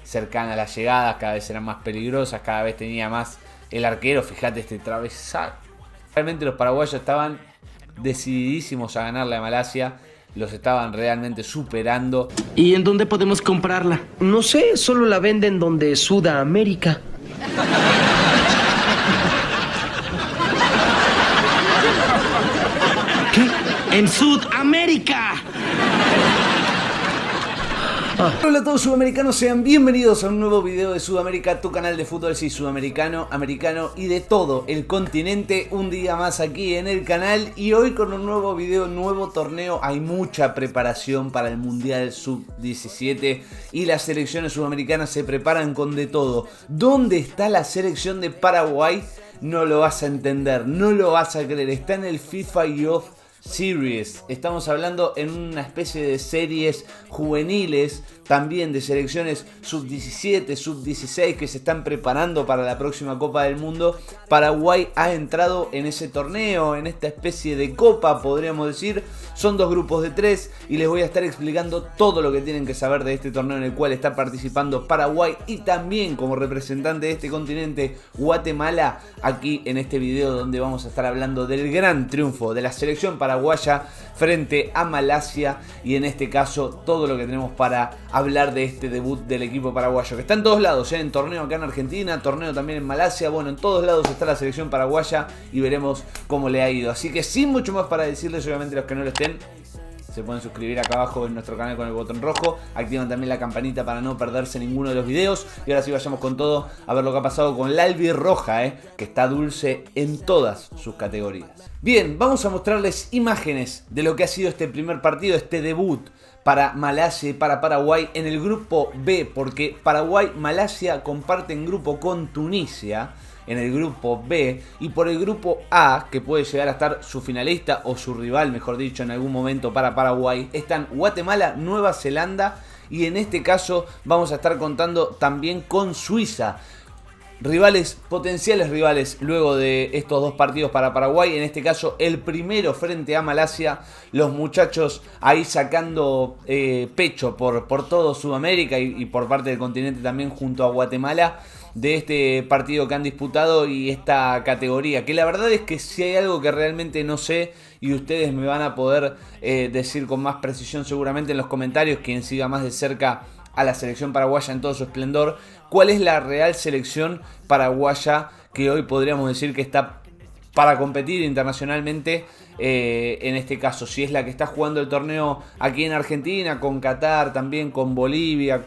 cercana a las llegadas, cada vez eran más peligrosas, cada vez tenía más el arquero. Fíjate este travesaño. Realmente los paraguayos estaban decididísimos a ganarle a Malasia. Los estaban realmente superando. ¿Y en dónde podemos comprarla? No sé, solo la venden donde Sudamérica. ¿Qué? ¡En Sudamérica! Hola a todos sudamericanos, sean bienvenidos a un nuevo video de Sudamérica, tu canal de fútbol, sí, sudamericano, americano y de todo el continente. Un día más aquí en el canal y hoy con un nuevo video, nuevo torneo. Hay mucha preparación para el Mundial Sub-17 y las selecciones sudamericanas se preparan con de todo. ¿Dónde está la selección de Paraguay? No lo vas a entender, no lo vas a creer. Está en el FIFA Youth Series. Estamos hablando en una especie de series juveniles, también de selecciones sub-17, sub-16 que se están preparando para la próxima Copa del Mundo. Paraguay ha entrado en ese torneo, en esta especie de copa, podríamos decir. Son dos grupos de 3 y les voy a estar explicando todo lo que tienen que saber de este torneo en el cual está participando Paraguay y también como representante de este continente Guatemala, aquí en este video donde vamos a estar hablando del gran triunfo de la selección paraguaya frente a Malasia y en este caso todo lo que tenemos para hablar de este debut del equipo paraguayo que está en todos lados, en torneo acá en Argentina, torneo también en Malasia, bueno, en todos lados está la selección paraguaya y veremos cómo le ha ido. Así que sin mucho más para decirles, obviamente los que no lo estén, se pueden suscribir acá abajo en nuestro canal con el botón rojo, activan también la campanita para no perderse ninguno de los videos. Y ahora sí vayamos con todo a ver lo que ha pasado con la albirroja, que está dulce en todas sus categorías. Bien, vamos a mostrarles imágenes de lo que ha sido este primer partido, este debut para Malasia y para Paraguay en el grupo B, porque Paraguay, Malasia comparten grupo con Tunisia en el grupo B, y por el grupo A, que puede llegar a estar su finalista o su rival, mejor dicho, en algún momento para Paraguay, están Guatemala, Nueva Zelanda y en este caso vamos a estar contando también con Suiza. Rivales, potenciales rivales luego de estos dos partidos para Paraguay. En este caso el primero frente a Malasia. Los muchachos ahí sacando pecho por todo Sudamérica y por parte del continente también junto a Guatemala de este partido que han disputado y esta categoría, que la verdad es que si hay algo que realmente no sé y ustedes me van a poder decir con más precisión seguramente en los comentarios, quien siga más de cerca a la selección paraguaya en todo su esplendor, cuál es la real selección paraguaya que hoy podríamos decir que está para competir internacionalmente, en este caso, si es la que está jugando el torneo aquí en Argentina, con Qatar también, con Bolivia,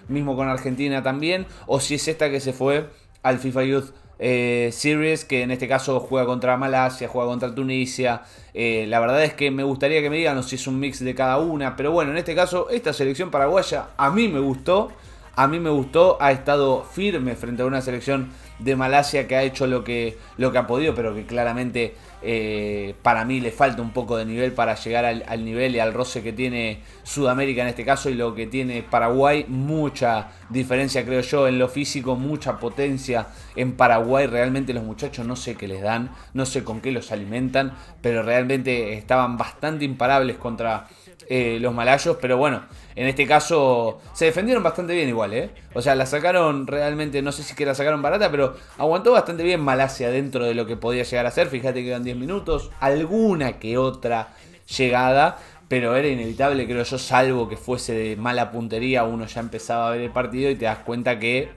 mismo con Argentina también, o si es esta que se fue al FIFA Youth Series, que en este caso juega contra Malasia, juega contra Tunisia. La verdad es que me gustaría que me digan si es un mix de cada una, pero bueno, en este caso esta selección paraguaya a mí me gustó, ha estado firme frente a una selección de Malasia que ha hecho lo que ha podido, pero que claramente para mí le falta un poco de nivel para llegar al nivel y al roce que tiene Sudamérica en este caso y lo que tiene Paraguay. Mucha diferencia creo yo en lo físico, mucha potencia en Paraguay. Realmente los muchachos no sé qué les dan, no sé con qué los alimentan, pero realmente estaban bastante imparables contra los malayos, pero bueno, en este caso se defendieron bastante bien igual, o sea, la sacaron realmente, no sé si que la sacaron barata, pero aguantó bastante bien Malasia dentro de lo que podía llegar a ser. Fíjate que eran 10 minutos, alguna que otra llegada, pero era inevitable, creo yo, salvo que fuese de mala puntería, uno ya empezaba a ver el partido y te das cuenta que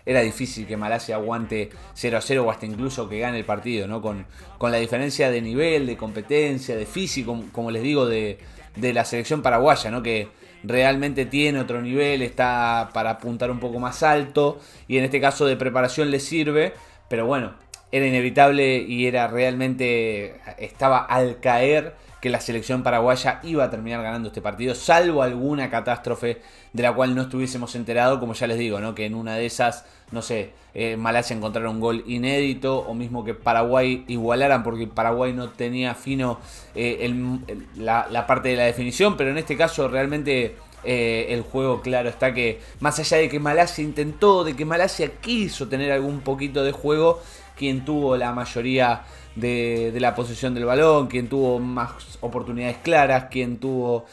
era difícil que Malasia aguante 0-0 o hasta incluso que gane el partido, ¿no? Con la diferencia de nivel, de competencia, de físico, como les digo, de la selección paraguaya, ¿no? Que realmente tiene otro nivel, está para apuntar un poco más alto y en este caso de preparación le sirve, pero bueno, era inevitable y era realmente, estaba al caer que la selección paraguaya iba a terminar ganando este partido, salvo alguna catástrofe de la cual no estuviésemos enterados, como ya les digo, ¿no? Que en una de esas, no sé, Malasia encontrara un gol inédito, o mismo que Paraguay igualaran, porque Paraguay no tenía fino la parte de la definición, pero en este caso realmente el juego, claro está que, más allá de que Malasia intentó, de que Malasia quiso tener algún poquito de juego, quien tuvo la mayoría de la posesión del balón, quien tuvo más oportunidades claras, quien tuvo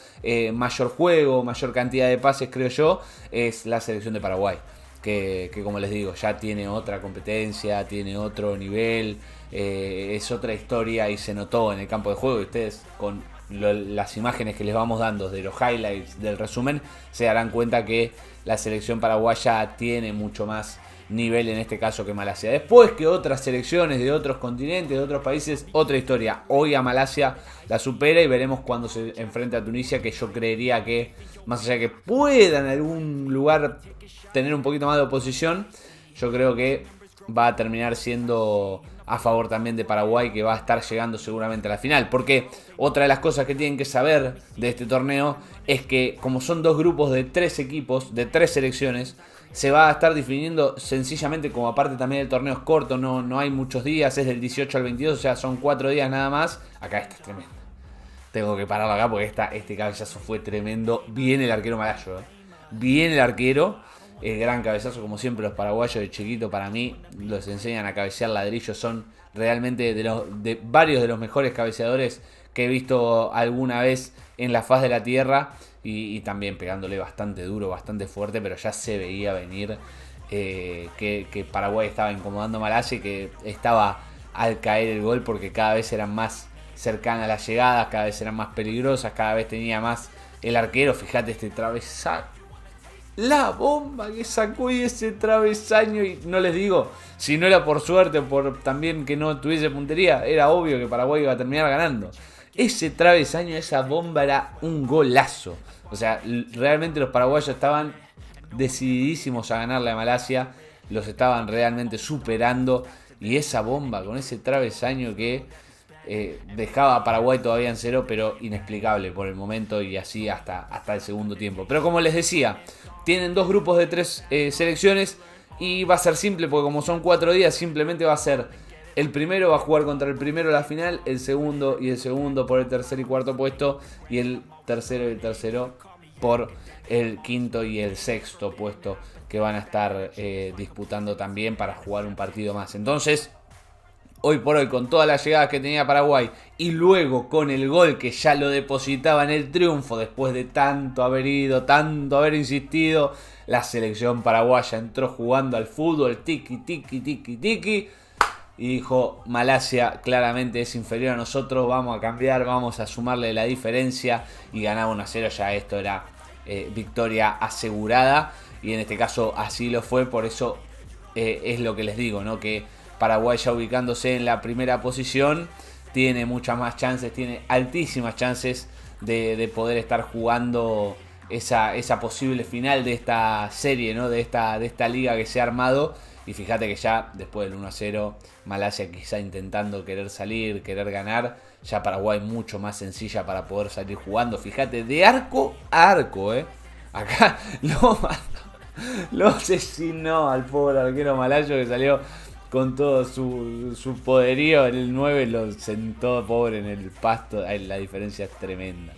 mayor juego, mayor cantidad de pases, creo yo, es la selección de Paraguay. Que como les digo, ya tiene otra competencia, tiene otro nivel, es otra historia y se notó en el campo de juego. Y ustedes con las imágenes que les vamos dando de los highlights del resumen se darán cuenta que la selección paraguaya tiene mucho más nivel en este caso que Malasia. Después que otras selecciones de otros continentes, de otros países, otra historia. Hoy a Malasia la supera y veremos cuando se enfrente a Tunisia, que yo creería que, más allá de que pueda en algún lugar tener un poquito más de oposición, yo creo que va a terminar siendo a favor también de Paraguay, que va a estar llegando seguramente a la final. Porque otra de las cosas que tienen que saber de este torneo es que como son dos grupos de 3 equipos, de 3 selecciones, se va a estar definiendo sencillamente, como aparte también el torneo es corto, no hay muchos días, es del 18 al 22, o sea, son 4 días nada más. Acá está tremendo. Tengo que pararlo acá porque este cabezazo fue tremendo. Viene el arquero malayo, Viene el arquero. El gran cabezazo, como siempre, los paraguayos de chiquito para mí los enseñan a cabecear ladrillos. Son realmente de varios de los mejores cabeceadores que he visto alguna vez en la faz de la tierra. Y también pegándole bastante duro, bastante fuerte, pero ya se veía venir que Paraguay estaba incomodando a Malasia y que estaba al caer el gol porque cada vez eran más cercanas las llegadas, cada vez eran más peligrosas, cada vez tenía más el arquero. Fíjate este travesaño, la bomba que sacó y ese travesaño, y no les digo, si no era por suerte o por también que no tuviese puntería, era obvio que Paraguay iba a terminar ganando. Ese travesaño, esa bomba era un golazo. O sea, realmente los paraguayos estaban decididísimos a ganarle a Malasia, los estaban realmente superando, y esa bomba con ese travesaño que dejaba a Paraguay todavía en 0, pero inexplicable por el momento, y así hasta el segundo tiempo. Pero como les decía, tienen 2 grupos de 3 selecciones y va a ser simple porque como son 4 días, simplemente va a ser el primero va a jugar contra el primero la final, el segundo y el segundo por el tercer y cuarto puesto, y el tercero y el tercero por el quinto y el sexto puesto, que van a estar disputando también para jugar un partido más. Entonces, hoy por hoy, con todas las llegadas que tenía Paraguay y luego con el gol que ya lo depositaba en el triunfo después de tanto haber ido, tanto haber insistido, la selección paraguaya entró jugando al fútbol, tiki, tiki, tiki, tiki, y dijo: Malasia claramente es inferior a nosotros, vamos a cambiar, vamos a sumarle la diferencia, y ganaba 1-0, ya esto era victoria asegurada, y en este caso así lo fue. Por eso es lo que les digo, ¿no? Que Paraguay, ya ubicándose en la primera posición, tiene muchas más chances, tiene altísimas chances de poder estar jugando esa posible final de esta serie, ¿no? De esta liga que se ha armado. Y fíjate que ya después del 1-0, Malasia quizá intentando querer salir, querer ganar, ya Paraguay mucho más sencilla para poder salir jugando. Fíjate, de arco a arco, acá lo asesinó al pobre arquero malayo, que salió con todo su poderío. En el 9 lo sentó pobre en el pasto. La diferencia es tremenda.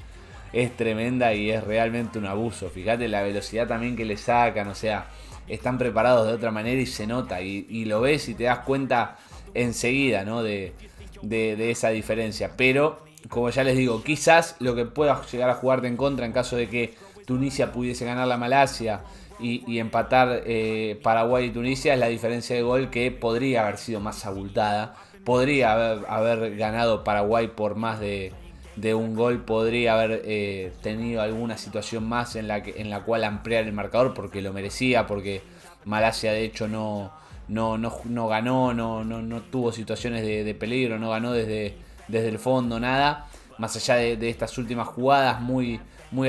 Es tremenda y es realmente un abuso. Fíjate la velocidad también que le sacan. O sea, están preparados de otra manera y se nota. Y lo ves y te das cuenta enseguida, ¿no? de esa diferencia. Pero, como ya les digo, quizás lo que pueda llegar a jugarte en contra en caso de que Tunisia pudiese ganar la Malasia y empatar Paraguay y Tunisia, es la diferencia de gol, que podría haber sido más abultada. Podría haber ganado Paraguay por más de un gol. Podría haber tenido alguna situación más en la cual ampliar el marcador, porque lo merecía, porque Malasia de hecho no ganó, no tuvo situaciones de peligro, no ganó desde el fondo, nada. Más allá de estas últimas jugadas muy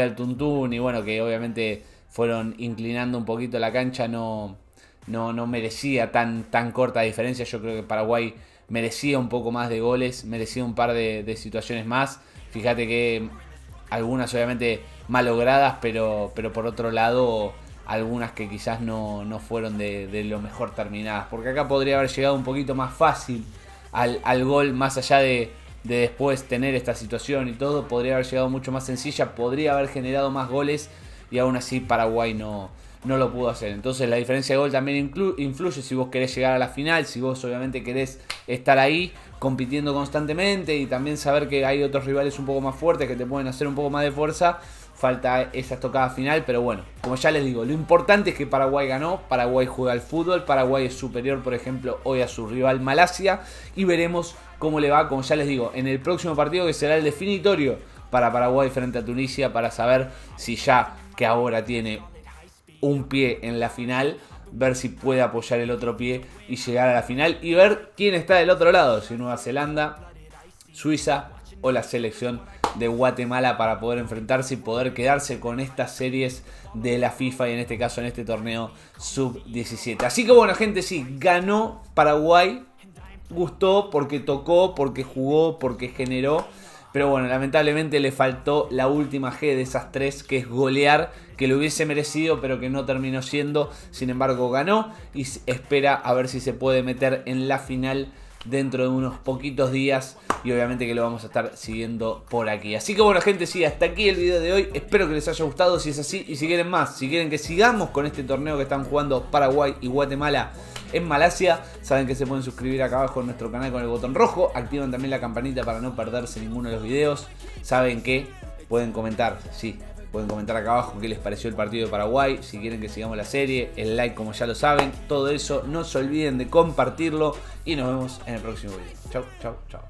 al tuntún, y bueno, que obviamente fueron inclinando un poquito la cancha, no merecía tan corta diferencia. Yo creo que Paraguay merecía un poco más de goles, merecía un par de situaciones más. Fíjate que algunas obviamente malogradas, pero por otro lado algunas que quizás no fueron de lo mejor terminadas, porque acá podría haber llegado un poquito más fácil al gol, más allá de después tener esta situación y todo. Podría haber llegado mucho más sencilla, podría haber generado más goles, y aún así Paraguay no no lo pudo hacer. Entonces la diferencia de gol también influye si vos querés llegar a la final, si vos obviamente querés estar ahí compitiendo constantemente y también saber que hay otros rivales un poco más fuertes que te pueden hacer un poco más de fuerza. Falta esa estocada final, pero bueno, como ya les digo, lo importante es que Paraguay ganó, Paraguay juega al fútbol, Paraguay es superior, por ejemplo, hoy a su rival Malasia, y veremos cómo le va, como ya les digo, en el próximo partido, que será el definitorio para Paraguay frente a Tunisia, para saber si ya que ahora tiene un pie en la final, ver si puede apoyar el otro pie y llegar a la final, y ver quién está del otro lado, si Nueva Zelanda, Suiza o la selección de Guatemala, para poder enfrentarse y poder quedarse con estas series de la FIFA y en este caso en este torneo sub-17. Así que bueno, gente, sí, ganó Paraguay, gustó porque tocó, porque jugó, porque generó, pero bueno, lamentablemente le faltó la última G de esas tres, que es golear, que lo hubiese merecido pero que no terminó siendo. Sin embargo ganó y espera a ver si se puede meter en la final dentro de unos poquitos días, y obviamente que lo vamos a estar siguiendo por aquí. Así que bueno, gente, sí, hasta aquí el video de hoy. Espero que les haya gustado. Si es así, y si quieren más, si quieren que sigamos con este torneo que están jugando Paraguay y Guatemala en Malasia, saben que se pueden suscribir acá abajo en nuestro canal con el botón rojo. Activan también la campanita para no perderse ninguno de los videos. Saben que pueden comentar, sí, pueden comentar acá abajo qué les pareció el partido de Paraguay, si quieren que sigamos la serie, el like como ya lo saben, todo eso. No se olviden de compartirlo y nos vemos en el próximo video. Chau, chau, chau.